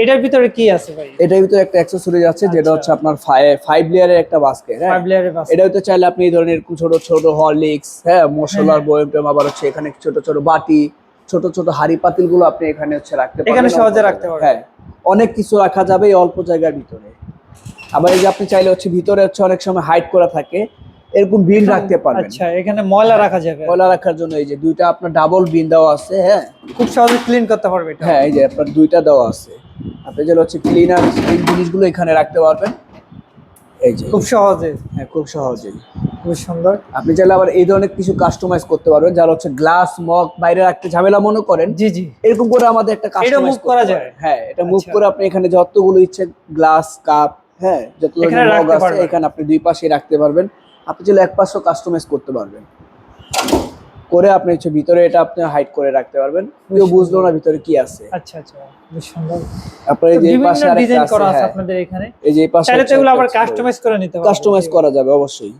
এটার ভিতরে কি আছে ভাই? এটার ভিতরে একটা অ্যাকসেসরিজ আছে যেটা আচ্ছা। হচ্ছে আপনার 5 লেয়ারের একটা বাস্কেট। হ্যাঁ 5 লেয়ারের বাস। এটা হতে চাইলে আপনি এই ধরনের ছোট ছোট হরলিক্স, হ্যাঁ হ্যাঁ, মশলার হ্যাঁ। বয়ম টয়ম, আবার হচ্ছে এখানে ছোট ছোট বাটি, ছোট ছোট হাঁড়ি পাতিল গুলো আপনি এখানে হচ্ছে রাখতে পারবেন। এখানে অল্প সহজে রাখতে জায়গায়। পারবেন। হ্যাঁ অনেক কিছু রাখা যাবে এই অল্প জায়গার ভিতরে। আবার এই যে আপনি চাইলে হচ্ছে ভিতরে হচ্ছে অনেক সময় হাইড করা থাকে, এরকম বিন রাখতে পারবেন। আচ্ছা, এখানে ময়লা রাখা যাবে। ময়লা রাখার জন্য এই যে দুইটা আপনার ডাবল বিন দেওয়া আছে। হ্যাঁ খুব সহজে ক্লিন করতে পারবে এটা। হ্যাঁ এই যে আপনার দুইটা দেওয়া আছে, আপনি যেটা হচ্ছে ক্লিনার জিনিসগুলো এখানে রাখতে পারবেন। এই যে খুব সহজে। হ্যাঁ খুব সহজেই। খুব সুন্দর। আপনি চাইলে আবার এই ধরনের কিছু কাস্টমাইজ করতে পারবেন, যারা হচ্ছে গ্লাস মগ বাইরে রাখতে ঝামেলা মনে করেন। জি, জি। এরকম করে আমাদের একটা কাস্টমাইজ move করা যায়? হ্যাঁ এটা মুভ আচ্ছা। করে আপনি এখানে যতগুলো ইচ্ছে গ্লাস কাপ, হ্যাঁ যত এখানে ধরনের মগ রাখতে আছে পারবেন। এখানে আপনি দুই পাশে রাখতে পারবেন। আপনি চাইলে এক পাশেও কাস্টমাইজ করতে পারবেন, করে আপনি হচ্ছে ভিতরে এটা আপনি হাইড করে রাখতে পারবেন, কেউ বুঝলো না ভিতরে কি আছে। আচ্ছা, আচ্ছা। বেশ সুন্দর। আপনার এই যে এই বিভিন্ন পাশে আরেকটা ডিজাইন আছে। করা আছে হ্যাঁ আপনাদের এখানে। এই যে এই পাশে চাইলে তো এগুলো আবার কাস্টমাইজ করে নিতে পারবেন। কাস্টমাইজ করা যাবে অবশ্যই।